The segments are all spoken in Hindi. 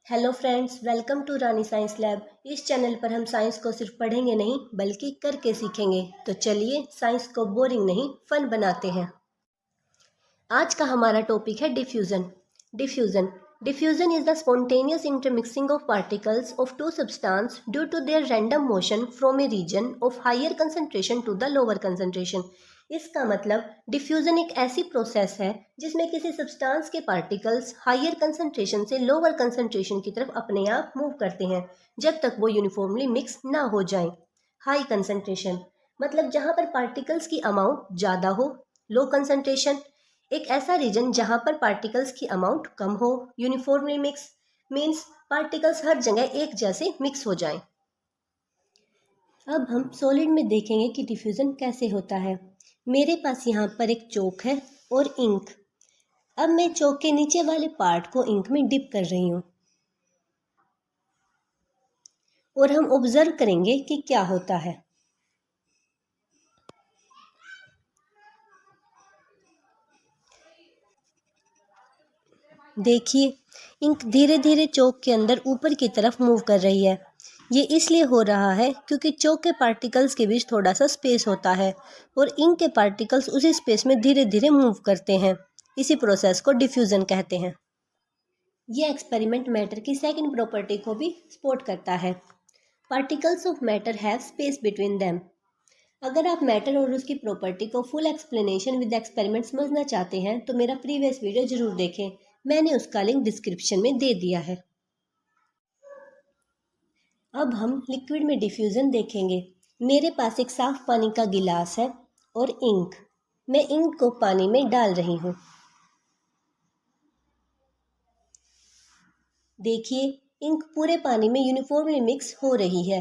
Hello friends, welcome to Rani science lab. इस चैनल पर हम साइंस को सिर्फ पढ़ेंगे नहीं बल्कि करके सीखेंगे। तो चलिए साइंस को बोरिंग नहीं फन बनाते हैं। आज का हमारा टॉपिक है diffusion. Diffusion is the spontaneous intermixing of particles of two substance due to their random motion from a region of higher concentration to the lower concentration. इसका मतलब डिफ्यूजन एक ऐसी प्रोसेस है जिसमें किसी सब्सटेंस के पार्टिकल्स हायर कंसंट्रेशन से लोअर कंसंट्रेशन की तरफ अपने आप मूव करते हैं जब तक वो यूनिफॉर्मली मिक्स ना हो जाएं। हाई कंसंट्रेशन मतलब जहां पर पार्टिकल्स की अमाउंट ज़्यादा हो। लो कंसंट्रेशन एक ऐसा रीजन जहां पर पार्टिकल्स की अमाउंट कम हो। यूनिफॉर्मली मिक्स मीन्स पार्टिकल्स हर जगह एक जैसे मिक्स हो जाएं। अब हम सॉलिड में देखेंगे कि डिफ्यूजन कैसे होता है। मेरे पास यहाँ पर एक चौक है और इंक। अब मैं चौक के नीचे वाले पार्ट को इंक में डिप कर रही हूँ और हम ऑब्जर्व करेंगे कि क्या होता है। देखिए, इंक धीरे धीरे चौक के अंदर ऊपर की तरफ मूव कर रही है। ये इसलिए हो रहा है क्योंकि चौक के पार्टिकल्स के बीच थोड़ा सा स्पेस होता है और इंक के पार्टिकल्स उसी स्पेस में धीरे धीरे मूव करते हैं। इसी प्रोसेस को डिफ्यूजन कहते हैं। ये एक्सपेरिमेंट मैटर की सेकंड प्रॉपर्टी को भी सपोर्ट करता है। Particles of matter have space between them. अगर आप मैटर और उसकी प्रॉपर्टी को फुल एक्सप्लेनेशन विद एक्सपेरिमेंट समझना चाहते हैं तो मेरा प्रीवियस वीडियो जरूर देखें। मैंने उसका लिंक डिस्क्रिप्शन में दे दिया है। अब हम लिक्विड में डिफ्यूजन देखेंगे। मेरे पास एक साफ पानी का गिलास है और इंक। मैं इंक को पानी में डाल रही हूँ। देखिए, इंक पूरे पानी में यूनिफॉर्मली मिक्स हो रही है।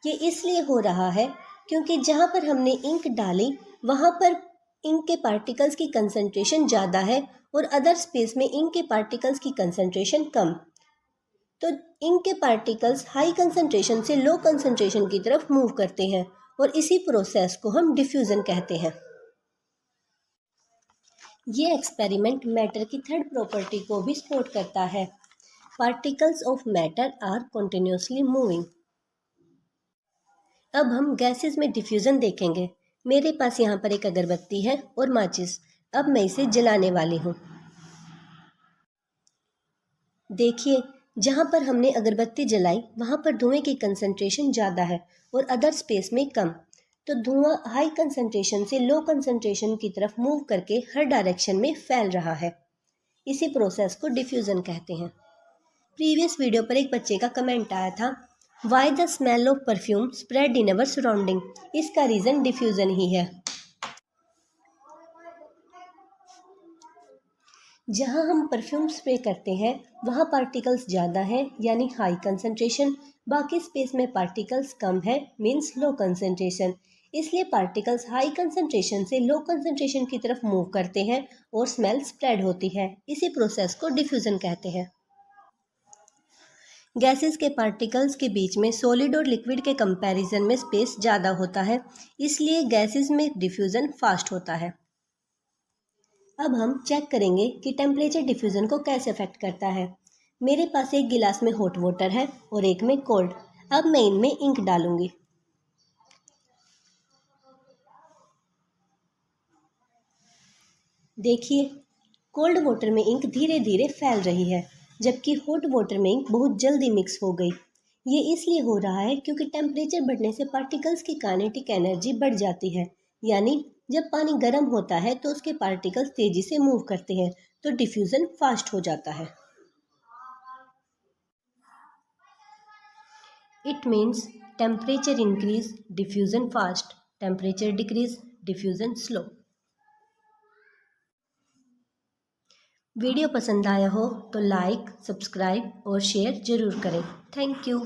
ये इसलिए हो रहा है क्योंकि जहाँ पर हमने इंक डाली वहाँ पर इंक के पार्टिकल्स की कंसंट्रेशन ज़्यादा है और अदर स्पेस में इंक के पार्टिकल्स की कंसंट्रेशन कम। तो इंक के पार्टिकल्स हाई कंसंट्रेशन से लो कंसंट्रेशन की तरफ मूव करते हैं और इसी प्रोसेस को हम डिफ्यूजन कहते हैं। ये एक्सपेरिमेंट मैटर की थर्ड प्रॉपर्टी को भी सपोर्ट करता है। Particles of matter are continuously moving. अब हम गैसेस में डिफ्यूजन देखेंगे। मेरे पास यहाँ पर एक अगरबत्ती है और माचिस। अब मैं इसे जलाने वाली हूँ। देखिए, जहाँ पर हमने अगरबत्ती जलाई वहाँ पर धुएं की कंसंट्रेशन ज़्यादा है और अदर स्पेस में कम। तो धुआं हाई कंसंट्रेशन से लो कंसंट्रेशन की तरफ मूव करके हर डायरेक्शन में फैल रहा है। इसी प्रोसेस को डिफ्यूजन कहते हैं। प्रीवियस वीडियो पर एक बच्चे का कमेंट आया था, why the smell of perfume spread in our surrounding. इसका रीज़न डिफ्यूजन ही है। जहाँ हम परफ्यूम स्प्रे करते हैं वहाँ पार्टिकल्स ज़्यादा हैं यानी हाई कंसंट्रेशन। बाकी स्पेस में पार्टिकल्स कम है मीन्स लो कंसंट्रेशन। इसलिए पार्टिकल्स हाई कंसंट्रेशन से लो कंसंट्रेशन की तरफ मूव करते हैं और स्मेल स्प्रेड होती है। इसी प्रोसेस को डिफ्यूजन कहते हैं। गैसेस के पार्टिकल्स के बीच में सॉलिड और लिक्विड के कंपैरिजन में स्पेस ज़्यादा होता है, इसलिए गैसेस में डिफ्यूजन फास्ट होता है। अब हम चेक करेंगे कि टेम्परेचर डिफ्यूज़न को कैसे अफेक्ट करता है। मेरे पास एक गिलास में हॉट वाटर है और एक में कोल्ड। अब मैं इनमें इंक डालूंगी। देखिए, कोल्ड वाटर में इंक धीरे धीरे फैल रही है जबकि हॉट वाटर में इंक बहुत जल्दी मिक्स हो गई। ये इसलिए हो रहा है क्योंकि टेम्परेचर बढ़ने से पार्टिकल्स की काइनेटिक एनर्जी बढ़ जाती है, यानी जब पानी गर्म होता है तो उसके पार्टिकल्स तेजी से मूव करते हैं तो डिफ्यूजन फास्ट हो जाता है। It means temperature increase diffusion fast, temperature decrease diffusion slow. Video पसंद आया हो तो लाइक, सब्सक्राइब और शेयर ज़रूर करें। Thank you.